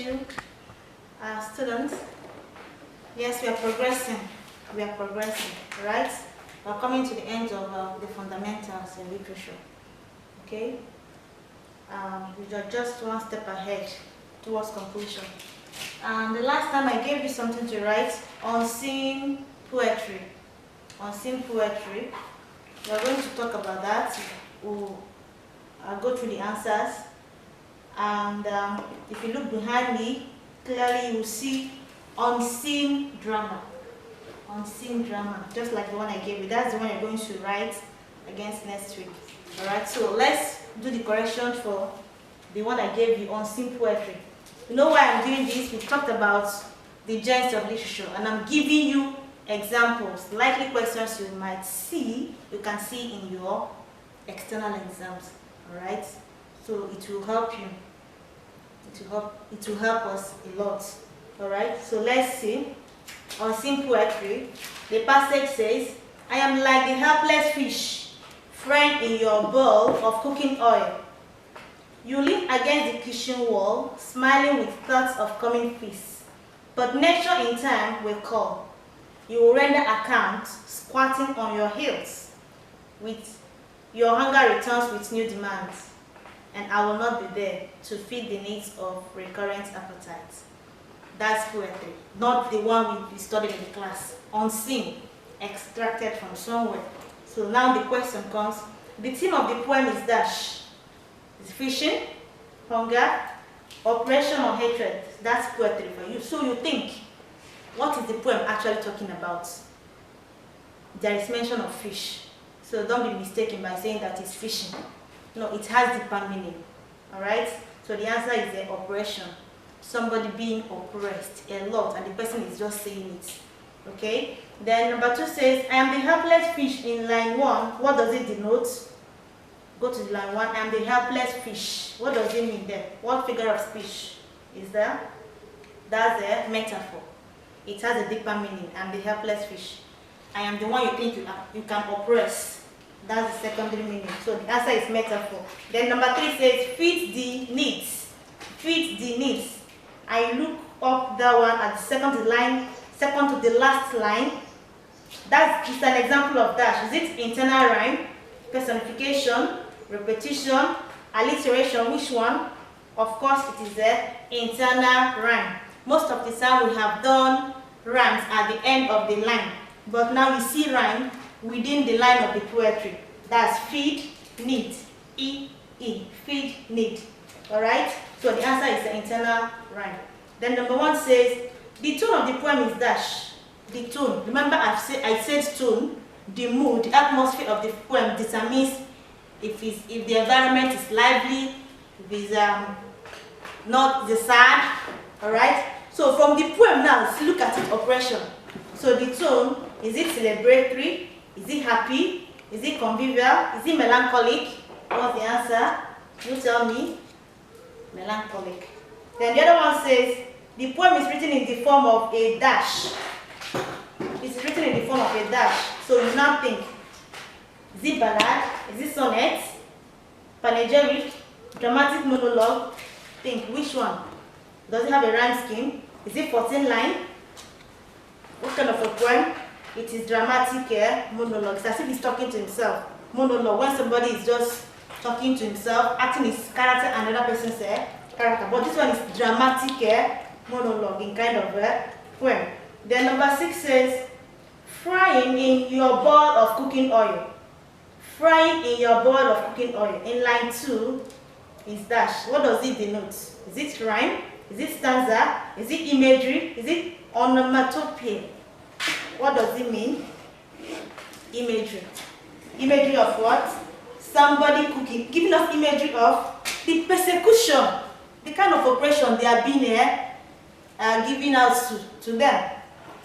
you, students. Yes, we are progressing. Right? We are coming to the end of the fundamentals in literature. Okay? We are just one step ahead towards conclusion. The last time I gave you something to write, unseen poetry. Unseen poetry. We are going to talk about that. We'll go through the answers. And if you look behind me, clearly you will see unseen drama. Unseen drama, just like the one I gave you. That's the one you're going to write against next week. Alright, so let's do the correction for the one I gave you, unseen poetry. You know why I'm doing this? We talked about the genres of literature, and I'm giving you examples, likely questions you might see, you can see in your external exams. Alright, so it will help you. It will help us a lot. Alright, so let's see. Unseen poetry. The passage says, I am like the helpless fish, frying in your bowl of cooking oil. You lean against the kitchen wall, smiling with thoughts of coming feast. But nature in time will call. You will render account, squatting on your heels. With your hunger returns with new demands, and I will not be there to feed the needs of recurrent appetites. That's poetry, not the one we studied in the class. Unseen, extracted from somewhere. So now the question comes, the theme of the poem is dash. It's fishing, hunger, oppression or hatred. That's poetry for you. So you think, what is the poem actually talking about? There is mention of fish. So don't be mistaken by saying that it's fishing. No, it has deeper meaning. Alright? So the answer is the oppression. Somebody being oppressed a lot, and the person is just saying it. Okay? Then number 2 says, I am the helpless fish in line 1. What does it denote? Go to line 1. I am the helpless fish. What does it mean there? What figure of speech is there? That's a metaphor. It has a deeper meaning. I am the helpless fish. I am the one you think you can oppress. That's the secondary meaning. So the answer is metaphor. Then number 3 says, feed the needs. Feed the needs. I look up that one at the second to the last line. That's just an example of dash. Is it internal rhyme, personification, repetition, alliteration? Which one? Of course, it is the internal rhyme. Most of the time we have done rhymes at the end of the line, but now you see rhyme within the line of the poetry. That's feed, need, feed, need. Alright? So the answer is the internal rhyme. Then number 1 says, the tone of the poem is dash. The tone. Remember I said tone, the mood, the atmosphere of the poem determines if the environment is lively, if it's not the sad. Alright? So from the poem now, let's look at it, oppression. So the tone, is it celebratory? Is it happy? Is it convivial? Is it melancholic? What's the answer? You tell me. Melancholic. Then the other one says, the poem is written in the form of a dash. It's written in the form of a dash. So you now think, is it ballad? Is it sonnet? Panegyric? Dramatic monologue? Think, which one? Does it have a rhyme scheme? Is it 14 line? What kind of a poem? It is dramatic monologue. It's as if he's talking to himself. Monologue, when somebody is just talking to himself, acting his character and another person's character. But this one is dramatic monologue in kind of a poem. Then number 6 says, frying in your bowl of cooking oil. Frying in your bowl of cooking oil. In line 2 is dash. What does it denote? Is it rhyme? Is it stanza? Is it imagery? Is it onomatopoeia? What does it mean? Imagery. Imagery of what? Somebody cooking, giving us imagery of the persecution, the kind of oppression they are being giving out to them.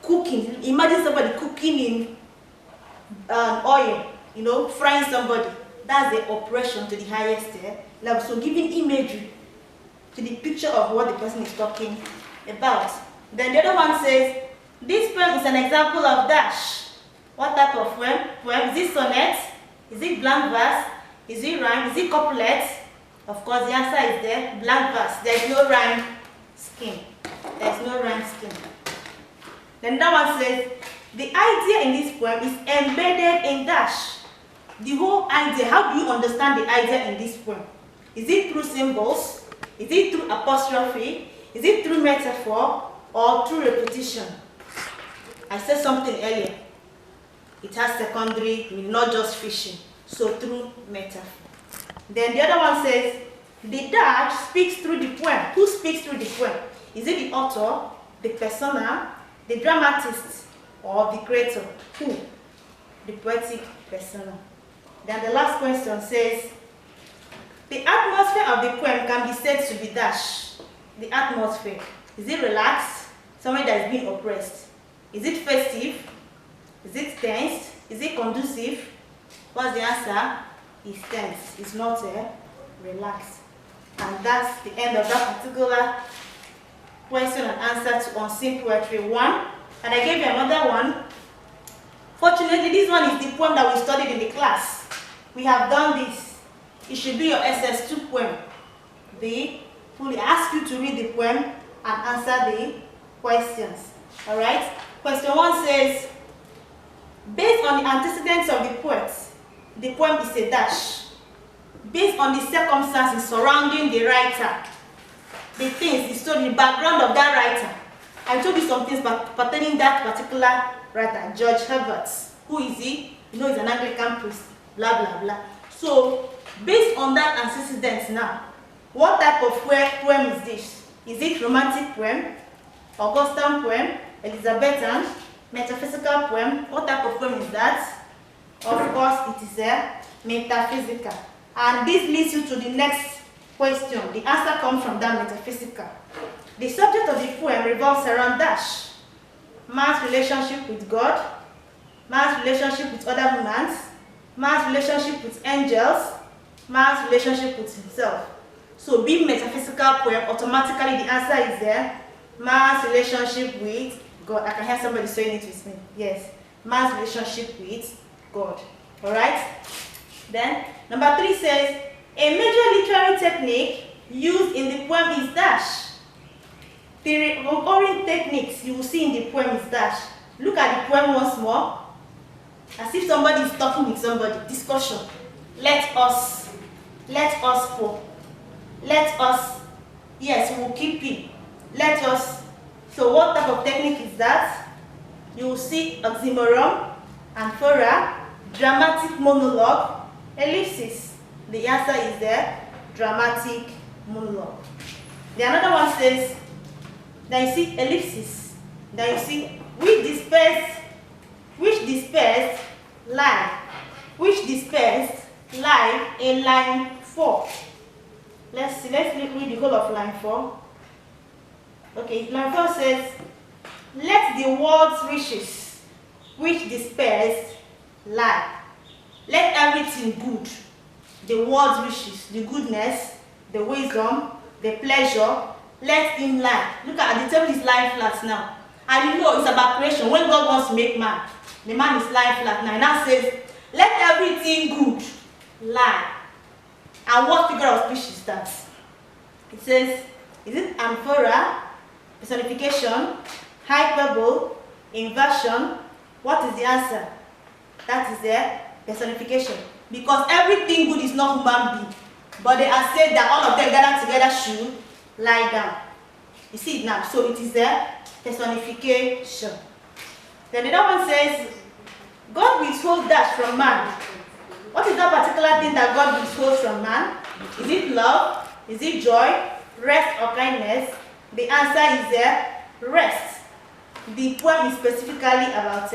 Cooking. Imagine somebody cooking in oil, frying somebody. That's the oppression to the highest level. So giving imagery to the picture of what the person is talking about. Then the other one says, this poem is an example of dash. What type of poem? Is it sonnet? Is it blank verse? Is it rhyme? Is it couplet? Of course, the answer is there. Blank verse. There is no rhyme scheme. There's no rhyme scheme. Then that one says, the idea in this poem is embedded in dash. The whole idea, how do you understand the idea in this poem? Is it through symbols? Is it through apostrophe? Is it through metaphor? Or through repetition? I said something earlier. It has secondary, not just fishing. So through metaphor. Then the other one says, the dash speaks through the poem. Who speaks through the poem? Is it the author, the persona, the dramatist, or the creator? Who? The poetic persona. Then the last question says, the atmosphere of the poem can be said to be dash. The atmosphere. Is it relaxed? Somebody that is being oppressed. Is it festive? Is it tense? Is it conducive? What's the answer? It's tense. It's not relaxed. And that's the end of that particular question and answer to Unseen Poetry 1. And I gave you another one. Fortunately, this one is the poem that we studied in the class. We have done this. It should be your SS2 poem. I ask you to read the poem and answer the questions. Alright? Question 1 says, based on the antecedents of the poem is a dash. Based on the circumstances surrounding the writer, the things, the story, the background of that writer. I told you some things pertaining that particular writer, George Herbert. Who is he? You know, he's an Anglican priest, blah, blah, blah. So, based on that antecedents now, what type of poem is this? Is it romantic poem, Augustan poem, Elizabethan, metaphysical poem? What type of poem is that? Of course, it is a metaphysical. And this leads you to the next question. The answer comes from that metaphysical. The subject of the poem revolves around dash. Man's relationship with God, man's relationship with other humans, man's relationship with angels, man's relationship with himself. So being metaphysical poem, automatically the answer is there. Man's relationship with God. I can hear somebody saying it with me. Yes. Man's relationship with God. Alright? Then, number 3 says, a major literary technique used in the poem is dash. The recurring techniques you will see in the poem is dash. Look at the poem once more. As if somebody is talking with somebody. Discussion. Let us for. Let us. Yes, we will keep it. Let us. So what type of technique is that? You will see oxymoron, amphora, dramatic monologue, ellipsis. The answer is there, dramatic monologue. The another one says, then you see ellipsis. Then you see which dispersed lie in line 4. Let's read the whole of line 4. Okay, line 4 says, let the world's riches which dispersed lie. Let everything good, the world's riches, the goodness, the wisdom, the pleasure, let him lie. Look at the table is lying flat now. And you know it's about creation. When God wants to make man, the man is lying flat now. And now says, let everything good lie. And what figure of speech is that? It says, is it amphora, personification, hyperbole, inversion? What is the answer? That is the personification. Because everything good is not human being. But they are said that all of them gathered together should lie down. You see it now. So it is a personification. Then the other one says, God withholds dash from man. What is that particular thing that God withholds from man? Is it love? Is it joy? Rest or kindness? The answer is rest. The poem is specifically about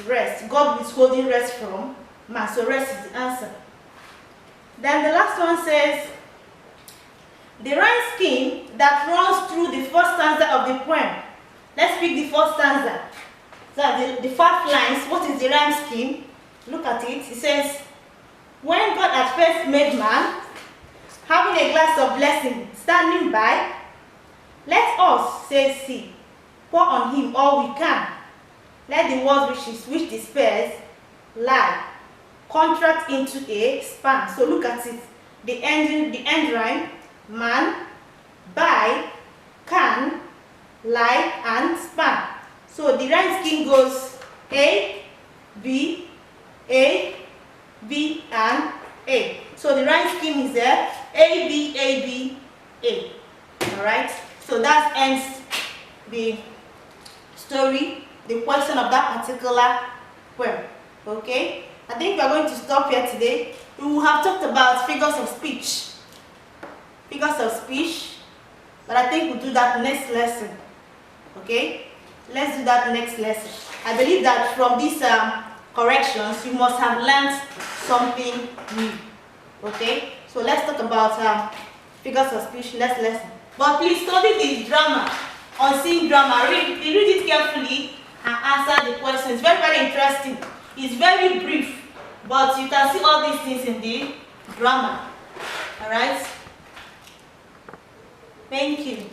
rest. God withholding rest from man. So rest is the answer. Then the last one says, the rhyme scheme that runs through the first stanza of the poem. Let's pick the first stanza. So the 5 lines, what is the rhyme scheme? Look at it. It says, when God at first made man, having a glass of blessing standing by, let us, says he, pour on him all we can. Let the world's riches which despairs lie, contract into a span. So look at it. The end rhyme, man, by, can, lie, and span. So the rhyme scheme goes A, B, A, B, and A. So the rhyme scheme is there, A, B, A, B, A. Alright? So that ends the story, the question of that particular poem. Okay? I think we are going to stop here today. We will have talked about figures of speech. Figures of speech. But I think we'll do that next lesson. Okay? Let's do that next lesson. I believe that from these corrections, you must have learned something new. Okay? So let's talk about figures of speech next lesson. But please study the drama, unseen drama. Read it carefully and answer the questions. It's very, very interesting. It's very brief, but you can see all these things in the drama. Alright? Thank you.